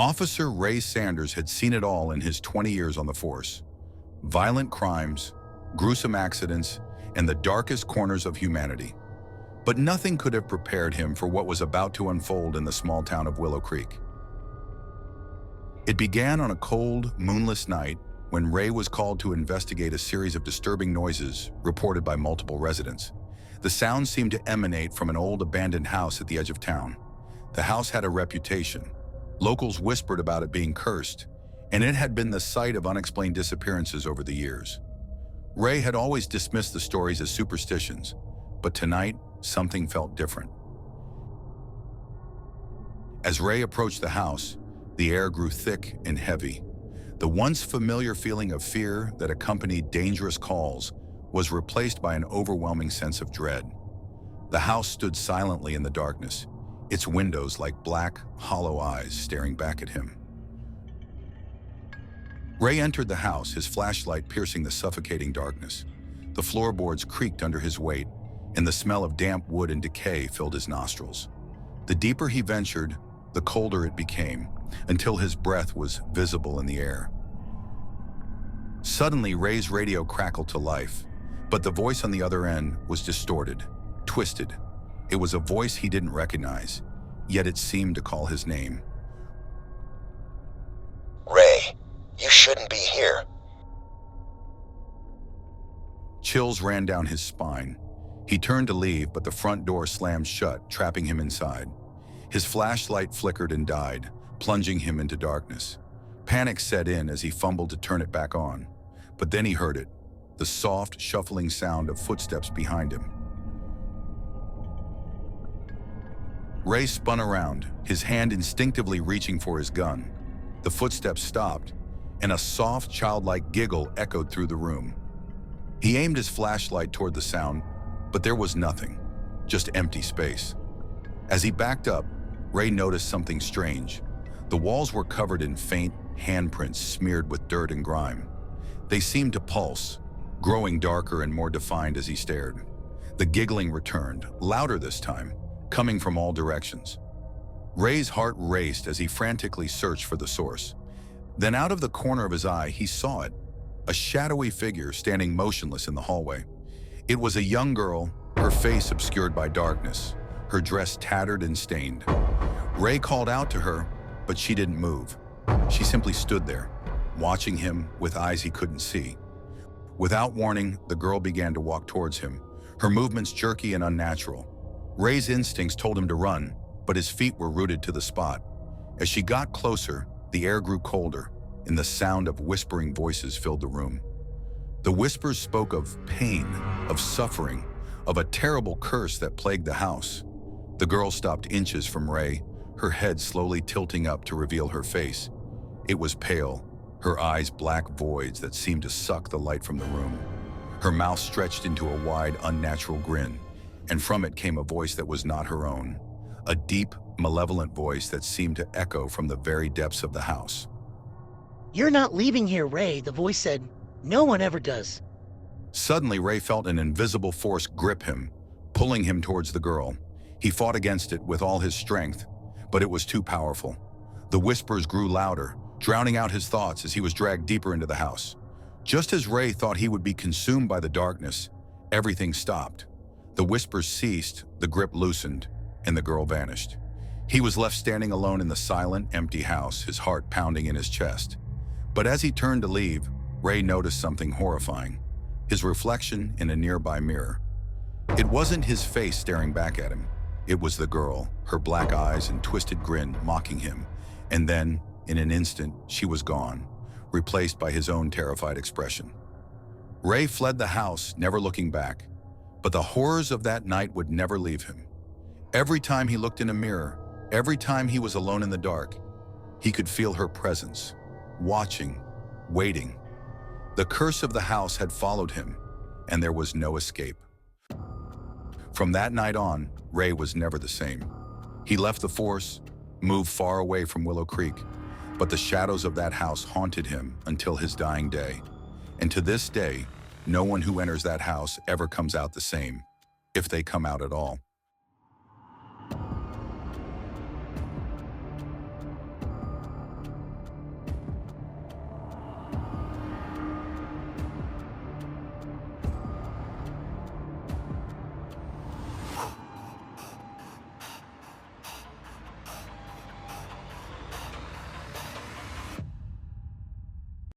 Officer Ray Sanders had seen it all in his 20 years on the force. Violent crimes, gruesome accidents, and the darkest corners of humanity. But nothing could have prepared him for what was about to unfold in the small town of Willow Creek. It began on a cold, moonless night when Ray was called to investigate a series of disturbing noises reported by multiple residents. The sounds seemed to emanate from an old abandoned house at the edge of town. The house had a reputation. Locals whispered about it being cursed, and it had been the site of unexplained disappearances over the years. Ray had always dismissed the stories as superstitions, but tonight, something felt different. As Ray approached the house, the air grew thick and heavy. The once familiar feeling of fear that accompanied dangerous calls was replaced by an overwhelming sense of dread. The house stood silently in the darkness, its windows like black, hollow eyes staring back at him. Ray entered the house, his flashlight piercing the suffocating darkness. The floorboards creaked under his weight, and the smell of damp wood and decay filled his nostrils. The deeper he ventured, the colder it became, until his breath was visible in the air. Suddenly, Ray's radio crackled to life, but the voice on the other end was distorted, twisted. It was a voice he didn't recognize, yet it seemed to call his name. Ray, you shouldn't be here. Chills ran down his spine. He turned to leave, but the front door slammed shut, trapping him inside. His flashlight flickered and died, plunging him into darkness. Panic set in as he fumbled to turn it back on. But then he heard it, the soft, shuffling sound of footsteps behind him. Ray spun around, his hand instinctively reaching for his gun. The footsteps stopped, and a soft, childlike giggle echoed through the room. He aimed his flashlight toward the sound, but there was nothing, just empty space. As he backed up, Ray noticed something strange. The walls were covered in faint handprints smeared with dirt and grime. They seemed to pulse, growing darker and more defined as he stared. The giggling returned, louder this time, coming from all directions. Ray's heart raced as he frantically searched for the source. Then out of the corner of his eye, he saw it, a shadowy figure standing motionless in the hallway. It was a young girl, her face obscured by darkness, her dress tattered and stained. Ray called out to her, but she didn't move. She simply stood there, watching him with eyes he couldn't see. Without warning, the girl began to walk towards him, her movements jerky and unnatural. Ray's instincts told him to run, but his feet were rooted to the spot. As she got closer, the air grew colder, and the sound of whispering voices filled the room. The whispers spoke of pain, of suffering, of a terrible curse that plagued the house. The girl stopped inches from Ray, her head slowly tilting up to reveal her face. It was pale, her eyes black voids that seemed to suck the light from the room. Her mouth stretched into a wide, unnatural grin, and from it came a voice that was not her own, a deep, malevolent voice that seemed to echo from the very depths of the house. "You're not leaving here, Ray," the voice said. "No one ever does." Suddenly, Ray felt an invisible force grip him, pulling him towards the girl. He fought against it with all his strength, but it was too powerful. The whispers grew louder, drowning out his thoughts as he was dragged deeper into the house. Just as Ray thought he would be consumed by the darkness, everything stopped. The whispers ceased, the grip loosened, and the girl vanished. He was left standing alone in the silent, empty house, his heart pounding in his chest. But as he turned to leave, Ray noticed something horrifying, his reflection in a nearby mirror. It wasn't his face staring back at him. It was the girl, her black eyes and twisted grin mocking him. And then, in an instant, she was gone, replaced by his own terrified expression. Ray fled the house, never looking back. But the horrors of that night would never leave him. Every time he looked in a mirror, every time he was alone in the dark, he could feel her presence, watching, waiting. The curse of the house had followed him, and there was no escape. From that night on, Ray was never the same. He left the force, moved far away from Willow Creek, but the shadows of that house haunted him until his dying day. And to this day, no one who enters that house ever comes out the same, if they come out at all.